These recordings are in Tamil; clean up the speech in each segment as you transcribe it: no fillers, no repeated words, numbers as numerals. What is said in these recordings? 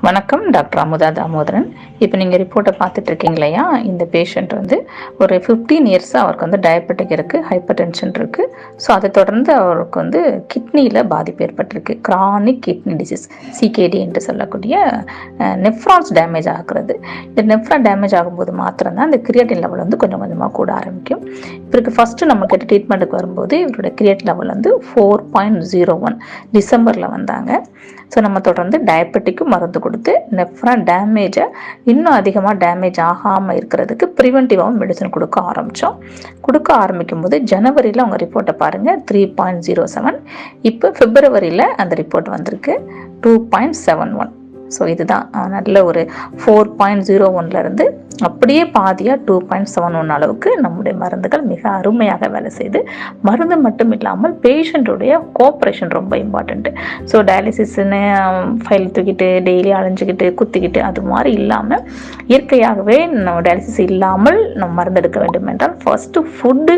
வணக்கம், டாக்டர் அமுதா தாமோதரன். இப்போ நீங்கள் ரிப்போர்ட்டை பார்த்துட்டு இருக்கீங்க இல்லையா? இந்த பேஷண்ட் வந்து ஒரு 15 இயர்ஸாக அவருக்கு வந்து டயபெட்டிக் இருக்குது, ஹைப்பர் டென்ஷன் இருக்குது. ஸோ அதை தொடர்ந்து அவருக்கு வந்து கிட்னியில் பாதிப்பு ஏற்பட்டிருக்கு. கிரானிக் கிட்னி டிசீஸ், சிகேடி என்று சொல்லக்கூடிய நெஃப்ரான்ஸ் டேமேஜ் ஆகிறது. இந்த நெஃப்ரான் டேமேஜ் ஆகும்போது மாத்திரம்தான் அந்த கிரியேட்டின் லெவல் வந்து கொஞ்சம் கொஞ்சமாக கூட ஆரம்பிக்கும். இவருக்கு ஃபஸ்ட்டு நம்ம கிட்ட ட்ரீட்மெண்ட்டுக்கு வரும்போது இவரோட கிரியேட் லெவல் வந்து 4.01 டிசம்பரில் வந்தாங்க. ஸோ நம்ம தொடர்ந்து டயபெட்டிக்கும் மருந்து கொடுத்து நெஃப்ரான் டேமேஜை இன்னும் அதிகமாக டேமேஜ் ஆகாமல் இருக்கிறதுக்கு ப்ரிவென்டிவாகவும் மெடிசன் கொடுக்க ஆரம்பிக்கும் போது ஜனவரியில் அவங்க ரிப்போர்ட்டை பாருங்கள் 3.07. இப்போ பிப்ரவரியில் அந்த ரிப்போர்ட் வந்திருக்கு 2.71. ஸோ இதுதான் நல்ல ஒரு 4.01லேருந்து அப்படியே பாதியாக 2.71 அளவுக்கு நம்முடைய மருந்துகள் மிக அருமையாக வேலை செய்யுது. மருந்து மட்டும் இல்லாமல் பேஷண்ட்டுடைய கோஆப்ரேஷன் ரொம்ப இம்பார்ட்டண்ட்டு. ஸோ டயாலிசிஸ்ன்னு ஃபைல் தூக்கிட்டு டெய்லி அலைஞ்சிக்கிட்டு குத்திக்கிட்டு அது மாதிரி இல்லாமல் இயற்கையாகவே நம்ம டயாலிசிஸ் இல்லாமல் நம்ம மருந்து எடுக்க வேண்டும் என்றால் ஃபஸ்ட்டு ஃபுட்டு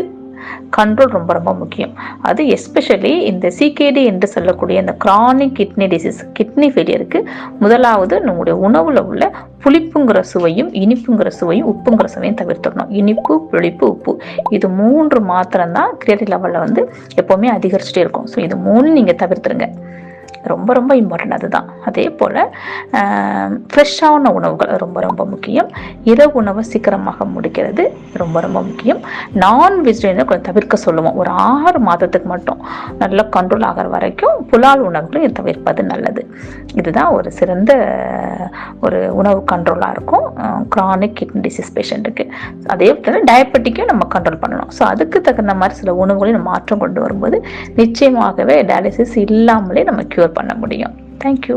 கண்ட்ரோல் ரொம்ப ரொம்ப முக்கியம். அது எஸ்பெஷலி இந்த சிகேடி என்று சொல்லக்கூடிய இந்த கிரானிக் கிட்னி டிசீஸ், கிட்னி ஃபெயிலியருக்கு முதலாவது நம்முடைய உணவுல உள்ள புளிப்புங்கிற சுவையும் இனிப்புங்கிற சுவையும் உப்புங்கிற சுவையும் தவிர்த்துடணும். இனிப்பு, புளிப்பு, உப்பு இது 3 மாத்திரம்தான் கிரியேட்டின் லெவலில் வந்து எப்போவுமே அதிகரிச்சுட்டே இருக்கும். ஸோ இது 3 நீங்கள் தவிர்த்துருங்க. ரொம்ப ரொம்ப இம்பார்ட்டன்ட் அதுதான். அதே போல் ஃப்ரெஷ்ஷான உணவுகள் ரொம்ப ரொம்ப முக்கியம். இரவு உணவை சீக்கிரமாக முடிக்கிறது ரொம்ப ரொம்ப முக்கியம். நான் வெஜிடேரியனை கொஞ்சம் தவிர்க்க சொல்லுவோம். ஒரு 6 மாதத்துக்கு மட்டும் நல்லா கண்ட்ரோல் ஆகிற வரைக்கும் புலால் உணவுகளும் தவிர்ப்பது நல்லது. இதுதான் ஒரு சிறந்த ஒரு உணவு கண்ட்ரோலாக இருக்கும் கிரானிக் கிட்னி டிசீஸ் பேஷண்ட்டுக்கு. அதே போல் டயபெட்டிக்கும் நம்ம கண்ட்ரோல் பண்ணணும். ஸோ அதுக்கு தகுந்த மாதிரி சில உணவுகளையும் மாற்றம் கொண்டு வரும்போது நிச்சயமாகவே டயாலிசிஸ் இல்லாமலே நம்ம க்யூர் பண்ண முடியும். தேங்க்யூ.